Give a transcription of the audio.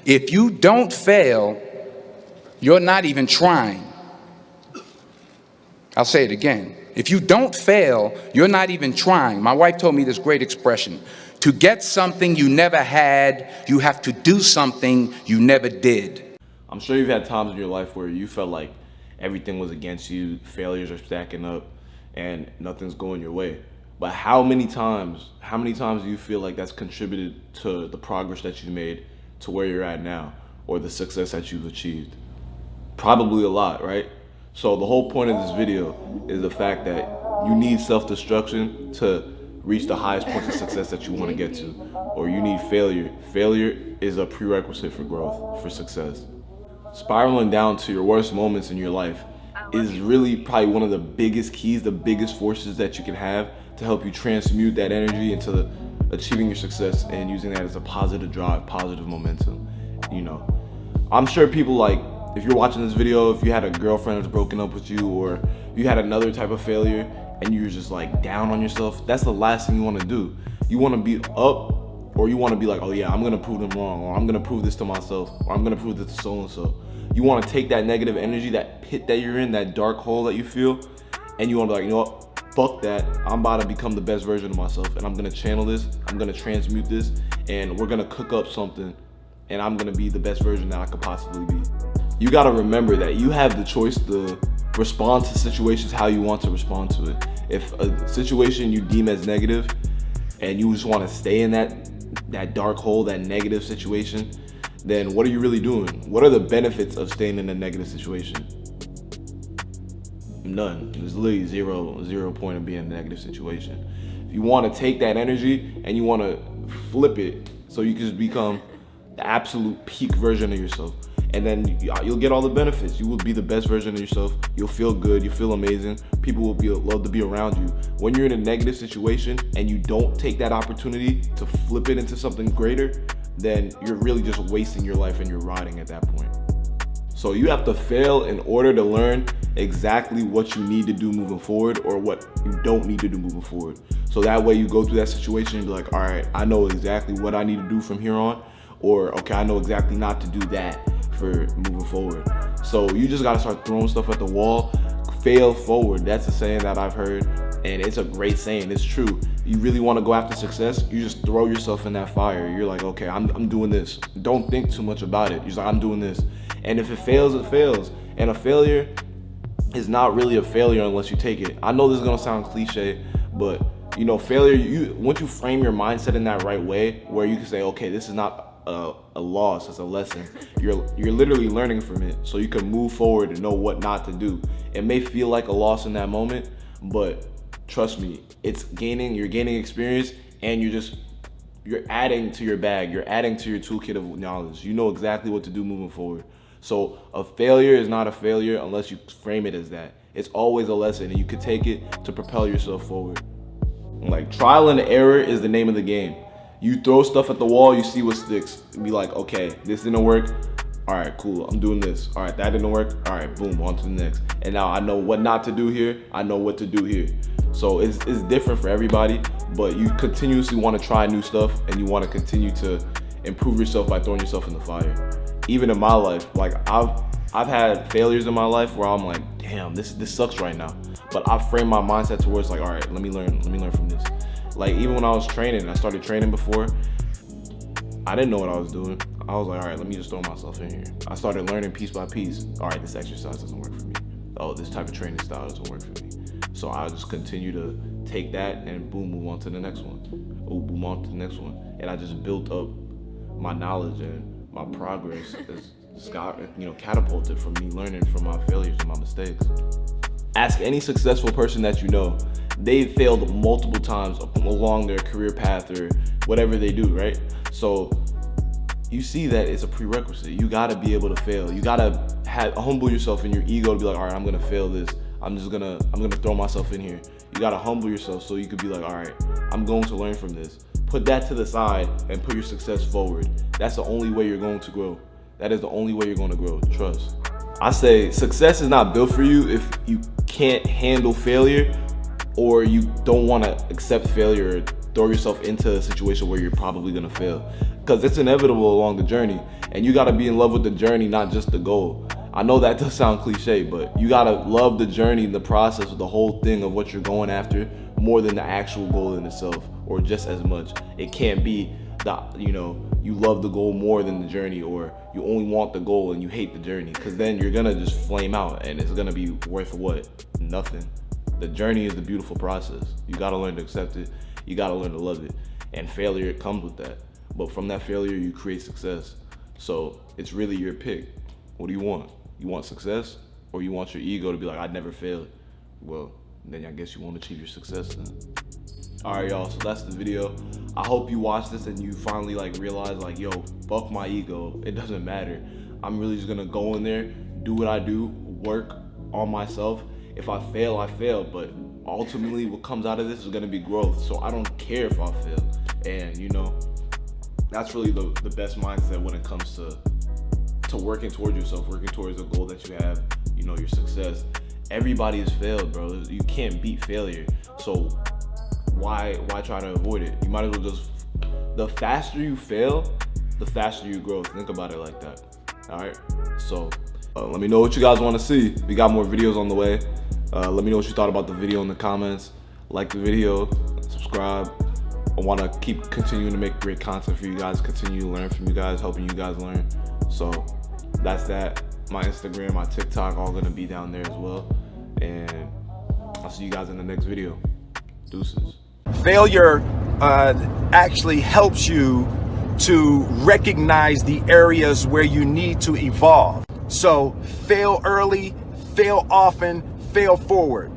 If you don't fail, you're not even trying. I'll say it again. If you don't fail, you're not even trying. My wife told me this great expression. To get something you never had, you have to do something you never did. I'm sure you've had times in your life where you felt like everything was against you, failures are stacking up, and nothing's going your way. But how many times do you feel like that's contributed to the progress that you made to where you're at now, or the success that you've achieved? Probably a lot, right? So the whole point of this video is the fact that you need self-destruction to reach the highest points of success that you want to get to, or you need failure. Failure is a prerequisite for growth, for success. Spiraling down to your worst moments in your life is really probably one of the biggest keys, the biggest forces that you can have to help you transmute that energy into achieving your success and using that as a positive drive, positive momentum. You know, I'm sure people, like, if you're watching this video, if you had a girlfriend that's broken up with you, or if you had another type of failure and you're just like down on yourself, that's the last thing you want to do. You want to be up, or you want to be like, oh yeah, I'm going to prove them wrong, or I'm going to prove this to myself, or I'm going to prove this to so-and-so. You want to take that negative energy, that pit that you're in, that dark hole that you feel, and you want to be like, you know what, fuck that. I'm about to become the best version of myself, and I'm going to channel this, I'm going to transmute this, and we're going to cook up something, and I'm going to be the best version that I could possibly be. You got to remember that you have the choice to respond to situations how you want to respond to it. If a situation you deem as negative and you just want to stay in that dark hole, that negative situation, then what are you really doing? What are the benefits of staying in a negative situation? None. There's literally zero point of being in a negative situation. If you want to take that energy and you want to flip it so you can just become the absolute peak version of yourself, and then you'll get all the benefits. You will be the best version of yourself. You'll feel good. You feel amazing. People will love to be around you. When you're in a negative situation and you don't take that opportunity to flip it into something greater, then you're really just wasting your life and you're rotting at that point. So you have to fail in order to learn exactly what you need to do moving forward, or what you don't need to do moving forward. So that way you go through that situation and be like, all right, I know exactly what I need to do from here on, or okay, I know exactly not to do that for moving forward. So you just gotta start throwing stuff at the wall. Fail forward. That's a saying that I've heard, and it's a great saying. It's true. You really want to go after success, you just throw yourself in that fire. You're like, okay, I'm doing this. Don't think too much about it. You're just like, I'm doing this. And if it fails, it fails. And a failure is not really a failure unless you take it. I know this is gonna sound cliche, but you know, failure, once you frame your mindset in that right way, where you can say, okay, this is not a loss, it's a lesson. You're literally learning from it, so you can move forward and know what not to do. It may feel like a loss in that moment, but trust me, you're gaining experience, and you're adding to your bag, you're adding to your toolkit of knowledge. You know exactly what to do moving forward. So a failure is not a failure unless you frame it as that. It's always a lesson, and you can take it to propel yourself forward. Like, trial and error is the name of the game. You throw stuff at the wall, you see what sticks. Be like, okay, this didn't work. All right, cool, I'm doing this. All right, that didn't work. All right, boom, on to the next. And now I know what not to do here. I know what to do here. So it's different for everybody, but you continuously want to try new stuff, and you want to continue to improve yourself by throwing yourself in the fire. Even in my life, like I've had failures in my life where I'm like, damn, this sucks right now. But I frame my mindset towards like, all right, let me learn from this. Like, even when I was training, I started training before, I didn't know what I was doing. I was like, all right, let me just throw myself in here. I started learning piece by piece. All right, this exercise doesn't work for me. Oh, this type of training style doesn't work for me. So I just continue to take that and boom, move on to the next one. Oh, boom, on to the next one. And I just built up my knowledge, and my progress has got, catapulted from me learning from my failures and my mistakes. Ask any successful person that you know. They've failed multiple times along their career path or whatever they do, right? So you see that it's a prerequisite. You gotta be able to fail. You gotta humble yourself in your ego to be like, all right, I'm gonna fail this. I'm gonna throw myself in here. You gotta humble yourself so you could be like, all right, I'm going to learn from this. Put that to the side and put your success forward. That's the only way you're going to grow. That is the only way you're going to grow. Trust. I say success is not built for you if you can't handle failure, or you don't want to accept failure, or throw yourself into a situation where you're probably gonna fail, because it's inevitable along the journey, and you gotta be in love with the journey, not just the goal. I know that does sound cliche, but you gotta love the journey, the process, the whole thing of what you're going after more than the actual goal in itself, or just as much. It can't be that, you know, you love the goal more than the journey, or you only want the goal and you hate the journey, because then you're gonna just flame out and it's gonna be worth what? Nothing. The journey is the beautiful process. You gotta learn to accept it. You gotta learn to love it. And failure comes with that. But from that failure, you create success. So it's really your pick. What do you want? You want success, or you want your ego to be like, I'd never fail? Well, then I guess you won't achieve your success then. All right, y'all, so that's the video. I hope you watch this and you finally like realize like, yo, fuck my ego. It doesn't matter. I'm really just gonna go in there, do what I do, work on myself. If I fail, I fail, but ultimately what comes out of this is gonna be growth. So I don't care if I fail. And you know, that's really the best mindset when it comes to working towards yourself, working towards a goal that you have, you know, your success. Everybody has failed, bro. You can't beat failure. So why try to avoid it? You might as well just, the faster you fail, the faster you grow. Think about it like that. All right, so let me know what you guys want to see. We got more videos on the way. Let me know what you thought about the video in the comments. Like the video, subscribe. I want to keep continuing to make great content for you guys, continue to learn from you guys, helping you guys learn. So that's that. My Instagram, my TikTok, all gonna be down there as well. And I'll see you guys in the next video. Deuces. Failure actually helps you to recognize the areas where you need to evolve. So fail early, fail often, fail forward.